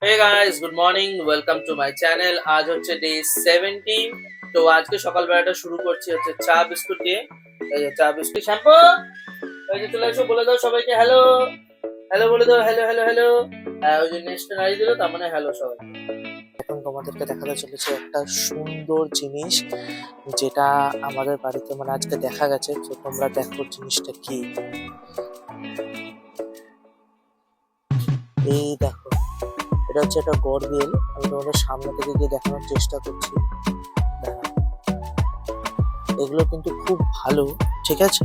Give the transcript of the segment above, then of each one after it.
Hey guys, good morning. Welcome to my channel. আজ হচ্ছে day 17। তো আজকে সকালবেলাটা শুরু করছি হচ্ছে চা বিস্কুট দিয়ে। এই যে চা বিস্কুট শ্যাম্পু। এই যে চলে এসো, বলে দাও সবাইকে হ্যালো। হ্যালো বলে দাও, হ্যালো হ্যালো হ্যালো। ওই যে নেক্সট নাড়িয়ে দিল, তার মানে হ্যালো সবাই। এখন তোমাদেরকে দেখাতে চলেছে একটা সুন্দর জিনিস, যেটা আমাদের বাড়িতে মানে আজকে দেখা গেছে। তো তোমরা দেখো জিনিসটা কি। এই দেখো, এটা হচ্ছে একটা গরবেল। আমি তোমাদের সামনে থেকে গিয়ে দেখানোর চেষ্টা করছি। দেখো, এগুলো কিন্তু খুব ভালো, ঠিক আছে।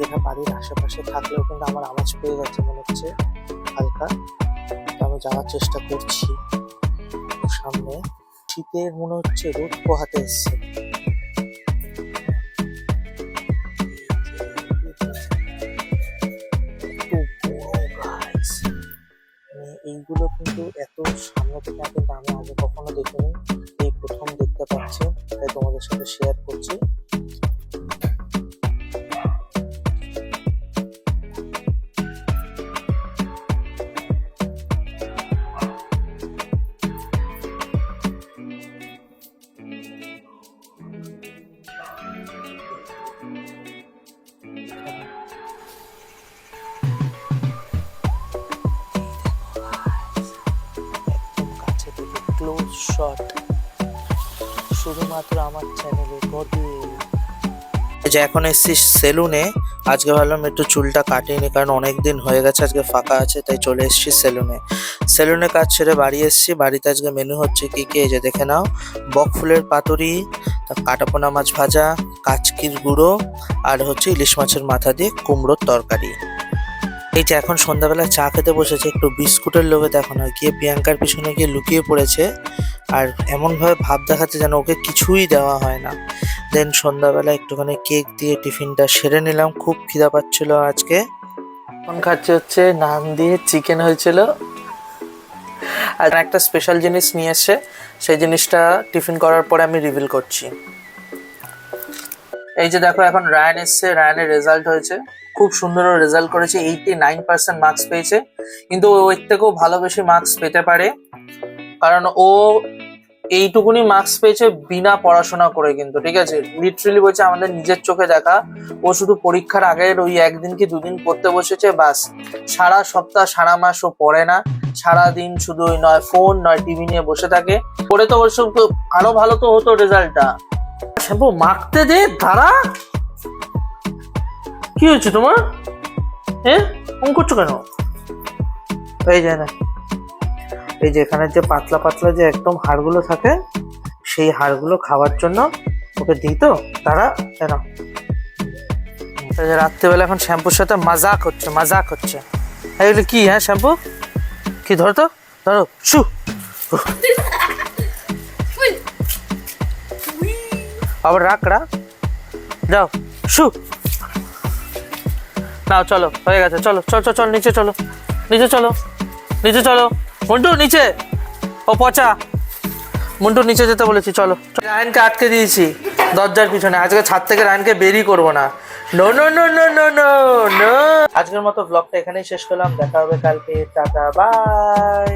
এটা বাড়ির আশেপাশে থাকলেও কিন্তু আমার আওয়াজ পেয়ে যাচ্ছে মনে হচ্ছে হালকা। তো আমি যাওয়ার চেষ্টা করছি সামনে। শীতের মনে হচ্ছে রোদ পোহাতে এসছে। এইগুলো কিন্তু এত সামনে থেকে কিন্তু আমি আগে কখনো দেখিনি, এই প্রথম দেখতে পাচ্ছি, তাই তোমাদের সাথে শেয়ার করছি। একদম কাছে থেকে ক্লোজ শট, শুধুমাত্র আমার চ্যানেলে গরবেল। যে এখন এসছি সেলুনে। আজকে ভাবলাম একটু চুলটা কাটিয়ে নি, কারণ অনেকদিন হয়ে গেছে, আজকে ফাঁকা আছে তাই চলে এসছি সেলুনে। সেলুনে কাজ ছেড়ে বাড়ি এসছি। বাড়িতে আজকে মেনু হচ্ছে কি কি, এই যে দেখে নাও। বক ফুলের পাতুরি, কাটাপোনা মাছ ভাজা, কাচকির গুঁড়ো, আর হচ্ছে ইলিশ মাছের মাথা দিয়ে কুমড়োর তরকারি। এই যে এখন সন্ধ্যাবেলা চা খেতে বসেছে, একটু বিস্কুটের লোভে দেখো না গিয়ে প্রিয়াঙ্কার পিছনে গিয়ে লুকিয়ে পড়েছে। আর এমনভাবে ভাব দেখাচ্ছে যেন ওকে কিছুই দেওয়া হয় না। দেন সন্ধ্যাবেলা একটুখানি কেক দিয়ে টিফিনটা সেরে নিলাম, খুব খিদা পাচ্ছিল আজকে। এখন খাচ্ছে হচ্ছে নান দিয়ে চিকেন হয়েছিল। আর একটা স্পেশাল জিনিস নিয়ে এসছে, সেই জিনিসটা টিফিন করার পরে আমি রিভিল করছি। এই যে দেখো, এখন রায়ান এসছে, রায়ানের রেজাল্ট হয়েছে, খুব সুন্দর রেজাল্ট করেছে, 89% মার্কস পেয়েছে। কিন্তু ও এর থেকেও ভালো বেশি মার্কস পেতে পারে, কারণ ও এইটুকুনি মার্কস পেয়েছে বিনা পড়াশোনা করে, কিন্তু ঠিক আছে। লিটারেলি বলছে আমাদের নিজের চোখে দেখা। ও শুধু পরীক্ষার আগের ওই একদিন কি দুদিন পড়তে বসেছে, বাস। সারা সপ্তাহ সারা মাস ও পড়ে না। সারা দিন শুধু ওই নয় ফোন নয় টিভি নিয়ে বসে থাকে। পড়ে তো অবশ্য আরো ভালো তো হতো রেজাল্টটা। শ্যাম্পু মাখতে দে, দাঁড়া। কি হয়েছে তোমার? হ্যাঁ, ফোন করছো কেন? এই যে না, এই যে এখানে যে পাতলা পাতলা যে একদম হাড়গুলো থাকে, সেই হাড়গুলো খাওয়ার জন্য ওকে দিই। তো তারা কেন রাত্রেবেলা এখন শ্যাম্পুর সাথে মাজাক হচ্ছে, মাজাক হচ্ছে। এগুলো কি? হ্যাঁ শ্যাম্পু কি? ধরো তো, ধরো। শু, আবার রাখ, যাও। শু, নাও চলো, হয়ে গেছে। চলো চল চল চল, নিচে চলো, নিচে চলো, নিচে চলো। মন্টু নিচে, ও পচা। মন্টু নিচে যেতে বলেছি, চলো। রায়নকে আটকে দিয়েছি দরজার পিছনে। আজকে ছাদ থেকে রায়নকে বেরই করবো না। No no no no no no no. আজকের মতো ব্লগটা এখানেই শেষ করলাম। দেখা হবে কালকে। Ta ta, by.